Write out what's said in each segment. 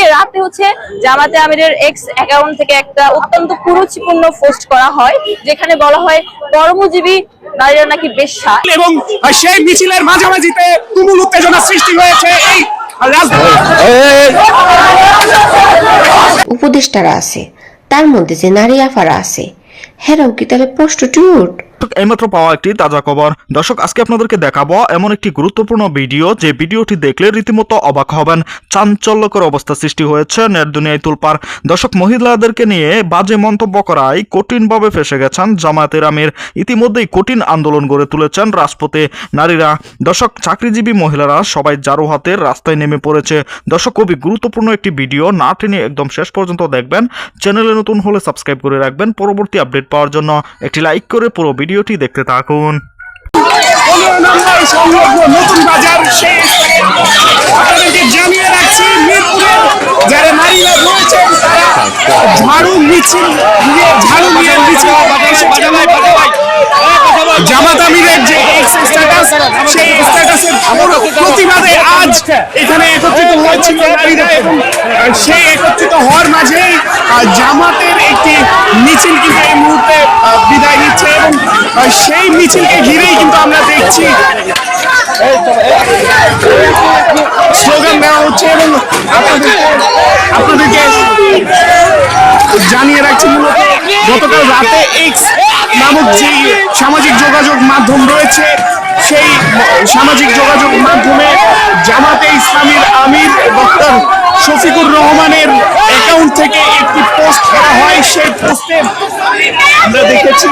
আজকে রাতে হচ্ছে জামাতে আমিরের এক্স অ্যাকাউন্ট থেকে একটা অত্যন্ত কুরুচিপূর্ণ পোস্ট করা হয়, যেখানে বলা হয় কর্মজীবী নারীরা নাকি বেশ্যা, এবং সেই মিছিলের মাঝামাঝিতে তুমুল উত্তেজনা সৃষ্টি হয়েছে। এই উপদেষ্টারা আছে, তার মধ্যে যে নারী আফারা আছে, হেরাও কি তাহলে প্রস্টিটিউট? এইমাত্র পাওয়া একটি তাজা খবর। দর্শক, আজকে আপনাদেরকে দেখাবো এমন একটি গুরুত্বপূর্ণ ভিডিও, যে ভিডিওটি দেখলে রীতিমতো অবাক হবেন। চাঞ্চল্যকর অবস্থা সৃষ্টি হয়েছে নেট দুনিয়ায় তুলপার। দর্শক, মহিলাদেরকে নিয়ে বাজে মন্তব্য করায় কঠিনভাবে ফেসে গেছেন জামায়াতের আমির। ইতিমধ্যেই কঠিন আন্দোলন গড়ে তুলেছেন রাজপথে নারীরা। দর্শক, চাকরিজীবী মহিলারা সবাই জারু হাতের রাস্তায় নেমে পড়েছে। দর্শক, খুবই গুরুত্বপূর্ণ একটি ভিডিও, না টেনে একদম শেষ পর্যন্ত দেখবেন। চ্যানেলে নতুন হলে সাবস্ক্রাইব করে রাখবেন পরবর্তী আপডেট পাওয়ার জন্য। একটি লাইক করে পুরো ভিডিওটি দেখতে থাকুন। 15 নম্বর সংলগ্ন নতুন বাজার শেষ আপনাদেরকে জানিয়ে রাখছি, মিরপুরে যারা নারীরা রয়েছেন তারা ঝাড়ু মিছিল নিয়ে জামাত আমিরের যে এক্স স্ট্যাটাস, সেই স্ট্যাটাসের প্রতিবাদে আজ এখানে একত্রিত হয়েছিল নারীরা, এবং সেই একত্রিত হওয়ার মাঝেই জামাতের একটি মিছিল কিন্তু এই মুহূর্তে বিদায় নিচ্ছে, এবং সেই মিছিলকে ঘিরেই কিন্তু আমরা দেখছি স্লোগান দেওয়া হচ্ছে। এবং আপনাদেরকে জানিয়ে রাখছি, মূলত গতকাল রাতে এক্স নামক যে সামাজিক যোগাযোগ মাধ্যম রয়েছে, সেই সামাজিক যোগাযোগ মাধ্যমে জামাতে ইসলামীর আমির ডক্টর শফিকুর রহমানের অ্যাকাউন্ট থেকে একটি পোস্ট করা হয়। সেই পোস্টে আমরা দেখেছি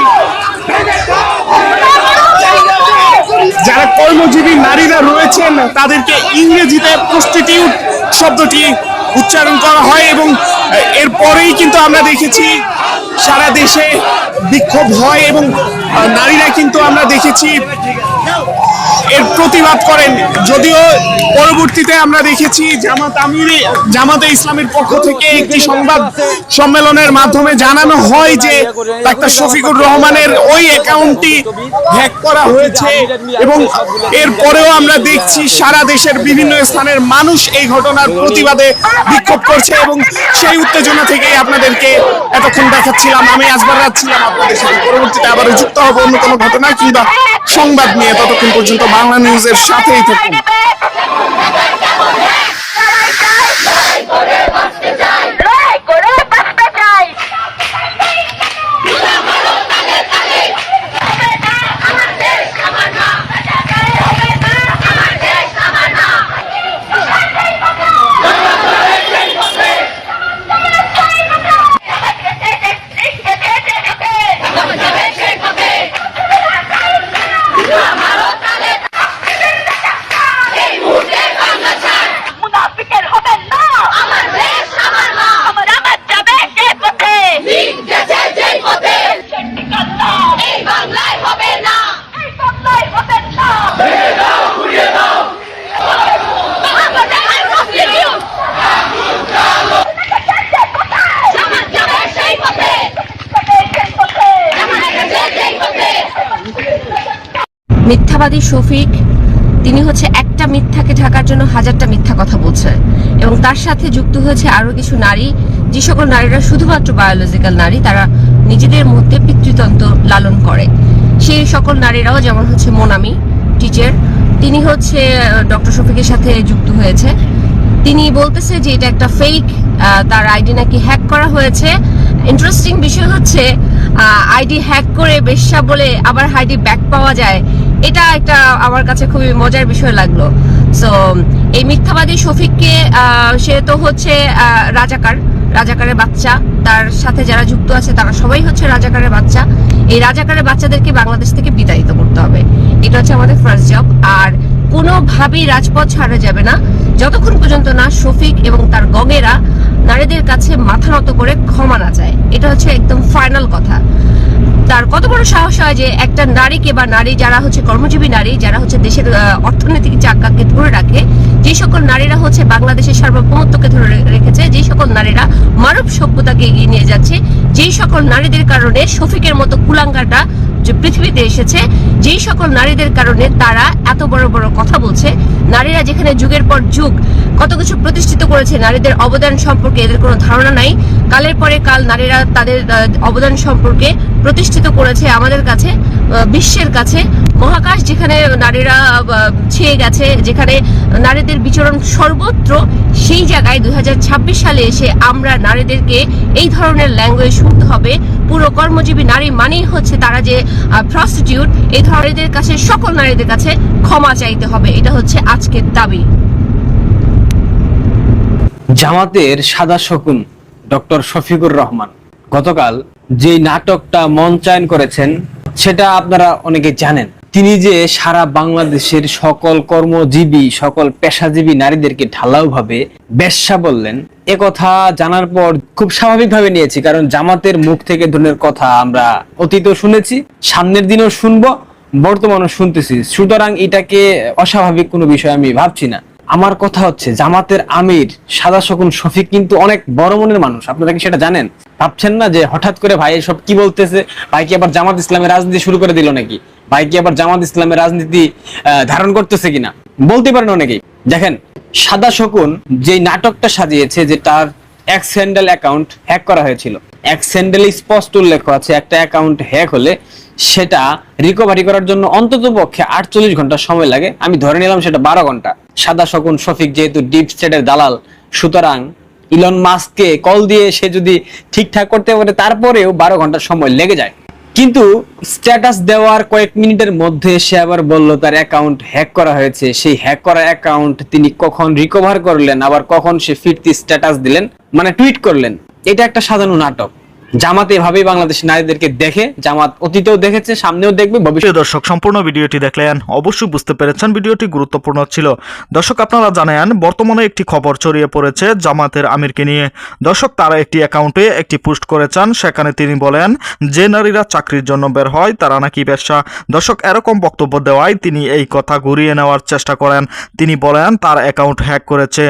যারা কর্মজীবী নারীরা রয়েছেন তাদেরকে ইংরেজিতে প্রস্টিটিউট শব্দটি উচ্চারণ করা হয়, এবং এরপরেই কিন্তু আমরা দেখেছি সারা দেশে বিক্ষোভ হয়, এবং নারীরা কিন্তু আমরা দেখেছি এর প্রতিবাদ করেন। যদিও পরবর্তীতে আমরা দেখেছি জামাতে ইসলামের পক্ষ থেকে একটি সংবাদ সম্মেলনের মাধ্যমে জানানো হয় যে ডাক্তার শফিকুর রহমানের ওই অ্যাকাউন্টটি হ্যাক করা হয়েছে, এবং এরপরেও আমরা দেখছি সারা দেশের বিভিন্ন স্থানের মানুষ এই ঘটনার প্রতিবাদে বিক্ষোভ করছে, এবং সেই উত্তেজনা থেকেই আপনাদেরকে এতক্ষণ দেখাচ্ছিলাম। আমি আসবার ছিলাম আপনাদের সাথে। পরবর্তীতে আবার যুক্ত হবো অন্য কোনো ঘটনা কিংবা সংবাদ নিয়ে। ততক্ষণ পর্যন্ত বাংলা নিউজের সাথেই থাকুন। মিথ্যাবাদী শফিক, তিনি হচ্ছে একটা মিথ্যাকে ঢাকার জন্য হাজারটা মিথ্যা কথা বলছে, এবং তার সাথে যুক্ত হয়েছে আরো কিছু নারী, যে সকল নারীরা শুধুমাত্র বায়োলজিক্যাল নারী, তারা নিজেদের মধ্যে পিতৃতন্ত্র লালন করে। সেই সকল নারীরাও, যেমন হচ্ছে মোনামি টিচার, তিনি হচ্ছে ডক্টর শফিকের সাথে যুক্ত হয়েছে। তিনি বলতেছে যে এটা একটা ফেক, তার আইডি নাকি হ্যাক করা হয়েছে। ইন্টারেস্টিং বিষয় হচ্ছে আইডি হ্যাক করে বেশ্যা বলে আবার আইডি ব্যাক পাওয়া যায়, এটা একটা আমার কাছে খুবই মজার বিষয় লাগলো। সো এই মিথ্যাবাদী শফিককে, সে তো হচ্ছে রাজাকারের বাচ্চা, তার সাথে যারা যুক্ত আছে তারা সবাই হচ্ছে রাজাকারের বাচ্চা। এই রাজাকারের বাচ্চাদেরকে বাংলাদেশ থেকে বিতাড়িত করতে হবে, এটা হচ্ছে আমাদের ফার্স্ট জব। আর কোনোভাবেই রাজপথ ছাড়া যাবে না যতক্ষণ পর্যন্ত না শফিক এবং তার গগেরা নারীদের কাছে মাথা নত করে ক্ষমা না চায়। এটা হচ্ছে একদম ফাইনাল কথা। তার কত বড় সাহস হয় যে একটা নারীকে, বা নারী যারা হচ্ছে কর্মজীবী নারী, যারা হচ্ছে দেশের অর্থনৈতিক চাকাকে ধরে রাখে, যে সকল নারীরা হচ্ছে বাংলাদেশের সার্বভৌমত্বকে ধরে রেখেছে, যে সকল নারীরা মানব সভ্যতাকে এগিয়ে নিয়ে যাচ্ছে, যেই সকল নারীদের কারণে শফিকের মতো কুলাঙ্গাটা যে পৃথিবীতে এসেছে, যেই সকল নারীদের কারণে তারা এত বড় বড় কথা বলছে। নারীরা যেখানে যুগের পর যুগ কত কিছু প্রতিষ্ঠিত করেছে, নারীদের অবদান সম্পর্কে এদের কোনো ধারণা নাই। কালের পরে কাল নারীরা তাদের অবদান সম্পর্কে প্রতিষ্ঠিত করেছে আমাদের কাছে, বিশ্বের কাছে। মহাকাশ যেখানে নারীরা ছেয়ে গেছে, যেখানে নারীদের বিচরণ সর্বত্র, সেই জায়গায় 2026 সালে এসে আমরা নারীদেরকে এই ধরনের ল্যাঙ্গুয়েজ শুনতে হবে। পুরো কর্মজীবী নারী মানেই হচ্ছে তারা যে প্রস্টিটিউট, এই ধরনের কাছে, সকল নারীদের কাছে ক্ষমা চাইতে হবে। এটা হচ্ছে আজকের দাবি। জামাতের সাদা শকুন ডক্টর শফিকুর রহমান গতকাল যে নাটকটা মঞ্চায়ন করেছেন সেটা আপনারা অনেকে জানেন। তিনি যে সারা বাংলাদেশের সকল কর্মজীবী, সকল পেশাজীবী নারীদেরকে ঢালাওভাবে বেশ্যা বললেন, এ কথা জানার পর খুব স্বাভাবিকভাবে নিয়েছি, কারণ জামাতের মুখ থেকে ধরনের কথা আমরা অতীতেও শুনেছি, সামনের দিনেও শুনবো, বর্তমানেও শুনতেছি। সুতরাং এটাকে অস্বাভাবিক কোনো বিষয় আমি ভাবছি না। আমার কথা হচ্ছে, জামাতের আমির সাদা শকুন শফিক কিন্তু অনেক বড় মনের মানুষ। আপনারা কি সেটা জানেন? ভাবছেন না যে হঠাৎ করে ভাই এসব কি বলতেছে, ভাই কি আবার জামাত ইসলামের রাজনীতি শুরু করে দিল নাকি, ভাই কি আবার জামাত ইসলামের রাজনীতি ধারণ করতেছে কিনা, বলতে পারেন অনেকেই। দেখেন, সাদা শকুন যে নাটকটা সাজিয়েছে যে তার এক্স হ্যান্ডেল অ্যাকাউন্ট হ্যাক করা হয়েছিল, এক্স হ্যান্ডেলে স্পষ্ট উল্লেখ আছে একটা অ্যাকাউন্ট হ্যাক হলে সেটা রিকভারি করার জন্য অন্তত পক্ষে 48 ঘন্টা সময় লাগে। আমি ধরে নিলাম সেটা 12 ঘন্টা। সাদা শকুন শফিক যেহেতু ডিপ স্টেটের দালাল, সুতরাং ইলন মাস্ককে কল দিয়ে সে যদি ঠিকঠাক করতে পারে তারপরেও 12 ঘন্টা সময় লেগে যায়। কিন্তু স্ট্যাটাস দেওয়ার কয়েক মিনিটের মধ্যে সে আবার বলল তার অ্যাকাউন্ট হ্যাক করা হয়েছে। সেই হ্যাক করা অ্যাকাউন্ট তিনি কখন রিকভার করলেন, আবার কখন সে ফিরতি স্ট্যাটাস দিলেন, মানে টুইট করলেন। এটা একটা সাজানো নাটক। জামাত এভাবেই বাংলাদেশের নারীদেরকে দেখে, জামাত অতীতেও দেখেছে, সামনেও দেখবে, ভবিষ্যতে। দর্শক, সম্পূর্ণ ভিডিওটি দেখলেন, অবশ্যই বুঝতে পেরেছেন ভিডিওটি গুরুত্বপূর্ণ ছিল। দর্শক, আপনারা জানেন বর্তমানে একটি খবর ছড়িয়ে পড়েছে জামাতের আমিরকে নিয়ে। দর্শক, তারা একটি অ্যাকাউন্টে একটি পোস্ট করেছেন, সেখানে তিনি বলেন যে নারীরা চাকরির জন্য বের হয় তারা নাকি ব্যবসা। দর্শক, এরকম বক্তব্য দেওয়ায় তিনি এই কথা ঘুরিয়ে নেওয়ার চেষ্টা করেন। তিনি বলেন তার অ্যাকাউন্ট হ্যাক করেছে।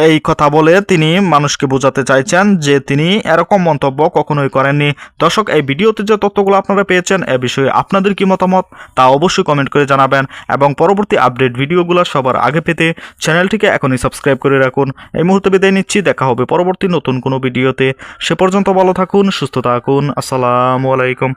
এই কথা বলে তিনি মানুষকে বোঝাতে চাইছেন যে তিনি এরকম মন্তব্য কখনোই করেননি। দর্শক, এই ভিডিওতে যে তথ্যগুলো আপনারা পেয়েছেন এ বিষয়ে আপনাদের কি মতামত তা অবশ্যই কমেন্ট করে জানাবেন, এবং পরবর্তী আপডেট ভিডিওগুলো সবার আগে পেতে চ্যানেলটিকে এখনই সাবস্ক্রাইব করে রাখুন। এই মুহূর্তে বিদায় নিচ্ছি, দেখা হবে পরবর্তী নতুন কোনো ভিডিওতে। সে পর্যন্ত ভালো থাকুন, সুস্থ থাকুন। আসসালামু আলাইকুম।